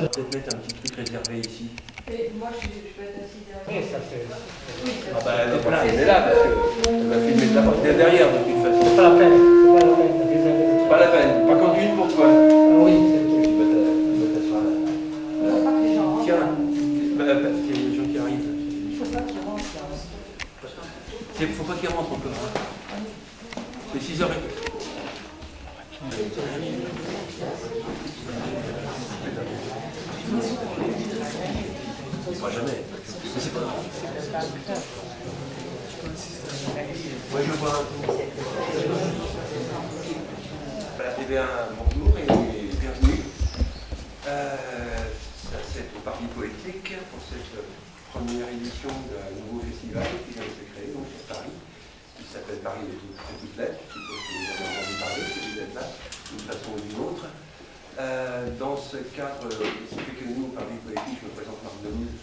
peut-être mettre un petit truc réservé ici. Et moi, je peux être assis derrière. Oui, ça fait. Oui, ça Ah bah elle va pas filmer là parce qu'elle va filmer de là derrière de toute façon. C'est pas la peine, c'est pas la peine. Désolé. Pas la peine. Par contre, une pour toi. Ah oui, c'est tout. Tu vas t'asseoir là. Il ne faut pas que les gens rentrent. Tiens, parce qu'il y a des gens qui arrivent. Il ne faut pas qu'ils rentrent. Il faut pas qu'ils rentrent encore. Hein. C'est 6h30. Il ne fera jamais. Mais c'est pas grave. Moi je vois un coup. Voilà, eh bien, bonjour et bienvenue. C'est au Paris Poétique pour cette première édition d'un nouveau festival qui vient de se créer donc sur Paris. Il s'appelle Paris et toutes lettres. Je suppose que vous avez entendu parler, que vous êtes là d'une façon ou d'une autre. Dans ce cadre, ce qui fait que nous, au Paris Poétique, je me présente Marc Denis,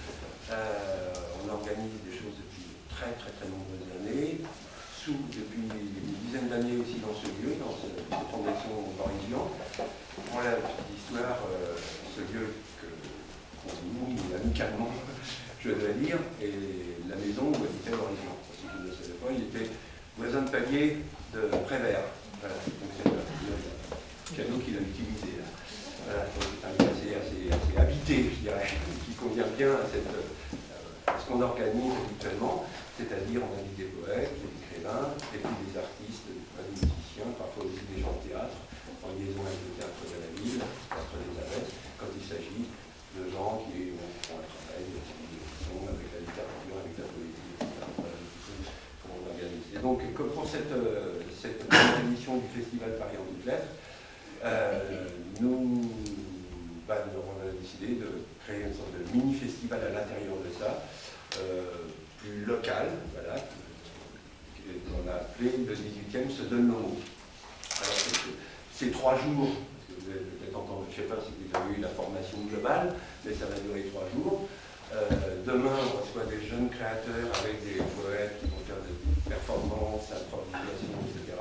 on organise des choses depuis très nombreuses années, depuis une dizaine d'années aussi dans ce lieu, dans cette fondation Parisien. Pour la petite histoire, ce lieu qu'on nourrit amicalement, je dois dire, est la maison où habitait Parisien. Pour ceux qui ne le savaient pas, il était voisin de palier de Prévert. Voilà, donc c'est le cadeau qu'il a utilisé là. Voilà, c'est un lieu assez habité, je dirais, qui convient bien à ce qu'on organise habituellement, c'est-à-dire on invite des poètes, des écrivains, et puis des artistes, des musiciens, parfois aussi des gens de théâtre, en liaison avec le théâtre de la ville, le théâtre des Abbesses, quand il s'agit de gens qui font un travail avec la littérature, avec la poésie, etc. Voilà, comment on organise. Et donc, comme pour cette première édition du Festival Paris en toutes lettres, nous on a décidé de créer une sorte de mini-festival à l'intérieur de ça, plus local, voilà, qu'on a appelé le 18e se donne le mot. Alors, c'est 3 jours, parce que vous avez peut-être entendu, je ne sais pas si vous avez eu la formation globale, mais ça va durer 3 jours. Demain, on reçoit des jeunes créateurs avec des poètes qui vont faire des performances, improvisations, etc.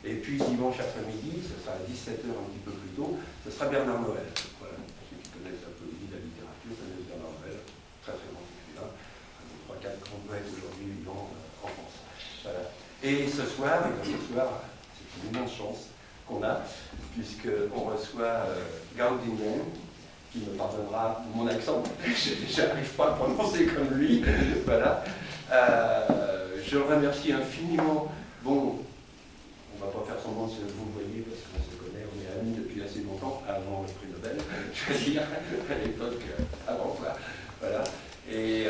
Et puis dimanche après-midi, ce sera à 17h un petit peu plus tôt, ce sera Bernard Noël. Voilà, pour ceux qui connaissent la poésie, la littérature, ça connaissent Bernard Noël, très bon écrivain, un des 3-4 grands poètes aujourd'hui vivants en France. Voilà. Et ce soir, c'est une immense chance qu'on a, puisqu'on reçoit Gaudinen, qui me pardonnera mon accent, je n'arrive pas à prononcer comme lui, voilà. Je le remercie infiniment. Bon, on ne va pas faire semblant de vous voyez parce qu'on se connaît, on est amis depuis assez longtemps, avant le prix Nobel, je veux dire, à l'époque, avant quoi. Voilà. Et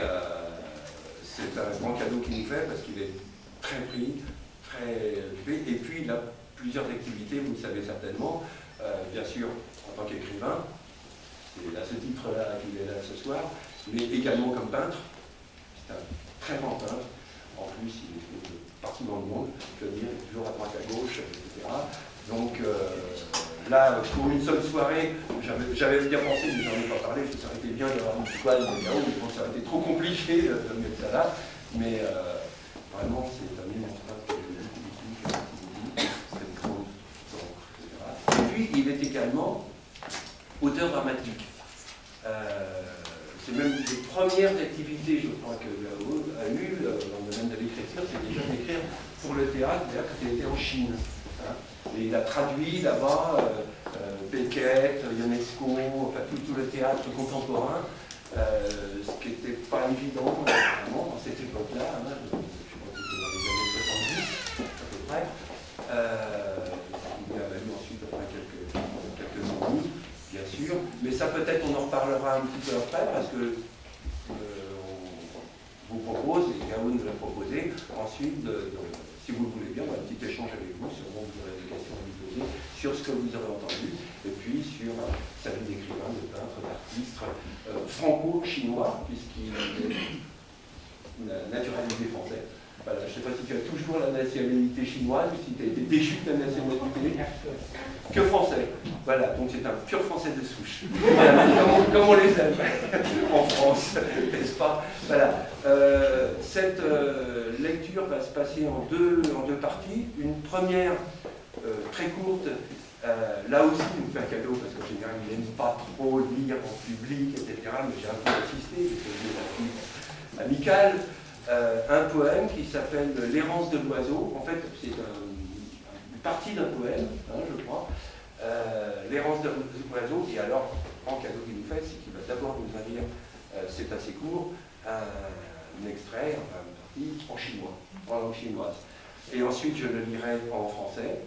c'est un grand cadeau qu'il nous fait parce qu'il est très pris, très occupé. Et puis il a plusieurs activités, vous le savez certainement, bien sûr en tant qu'écrivain. C'est à ce titre-là qu'il est là ce soir, mais également comme peintre. C'est un très grand peintre. En plus, il est partout dans le monde, je veux dire, toujours à droite à gauche, etc. Donc là, pour une seule soirée, j'avais bien pensé, mais j'en ai pas parlé, parce que ça aurait été bien d'avoir une toile de Gao, mais bon, ça aurait été trop compliqué de mettre ça là. Mais vraiment, c'est un immense peintre que j'ai beaucoup, c'est une grande etc. Et puis, il est également auteur dramatique. C'est même des premières activités, je crois, que Gao a eues dans le domaine de l'écriture, c'est déjà d'écrire pour le théâtre, d'ailleurs, quand il était en Chine. Hein. Et il a traduit là-bas Beckett, Ionesco, enfin tout le théâtre contemporain, ce qui n'était pas évident, vraiment, dans cette époque-là, hein, je crois que c'était dans les années 70, à peu près. Il a valu ensuite après quelques ennuis. Bien sûr, mais ça peut-être on en reparlera un petit peu après parce que on vous propose, et Gao nous l'a proposé, ensuite, si vous le voulez bien, on a un petit échange avec vous, sûrement vous aurez des questions à lui poser sur ce que vous aurez entendu, et puis sur sa vie d'écrivain, de peintre, d'artiste, franco-chinois, puisqu'il est naturalisé français. Voilà, je ne sais pas si tu as toujours la nationalité chinoise, ou si tu as été déchu de la nationalité. Que français. Voilà, donc c'est un pur français de souche. Voilà, comme on les aime en France, n'est-ce pas? Voilà. Cette lecture va se passer en deux parties. Une première très courte Là aussi, il me fait un cadeau parce qu'en général, il n'aime pas trop lire en public, etc. Mais j'ai un peu insisté, parce que j'ai la fibre amicale. Un poème qui s'appelle L'errance de l'oiseau. En fait, c'est une partie d'un poème, hein, je crois. L'errance de l'oiseau. Et alors, le grand cadeau qu'il nous fait, c'est qu'il va d'abord nous lire, c'est assez court, un extrait, enfin une partie en chinois, en langue chinoise. Et ensuite, je le lirai en français.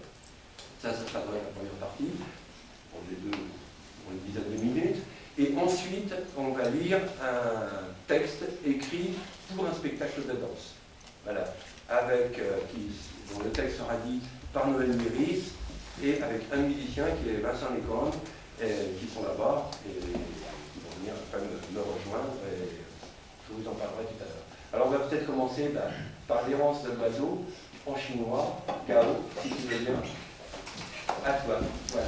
Ça sera dans la première partie, pour les deux, pour une dizaine de minutes. Et ensuite, on va lire un texte écrit pour un spectacle de danse. Voilà. Avec, dont le texte sera dit par Noël Méris et avec un musicien qui est Vincent Lecorne, qui sont là-bas et qui vont venir après me rejoindre. Et je vous en parlerai tout à l'heure. Alors, on va peut-être commencer par l'errance de l'oiseau en chinois. Gao, si tu veux bien. À toi, voilà.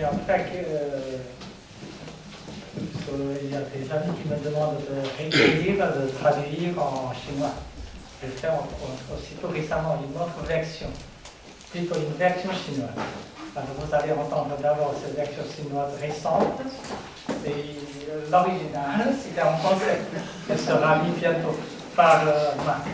然后再给il y a des amis qui me demandent de réécrire, de traduire en chinois. Je fais aussi tout récemment une autre version, plutôt une version chinoise. Alors vous allez entendre d'abord cette version chinoise récente, et l'original, c'était en français. Elle sera mise bientôt par Marc.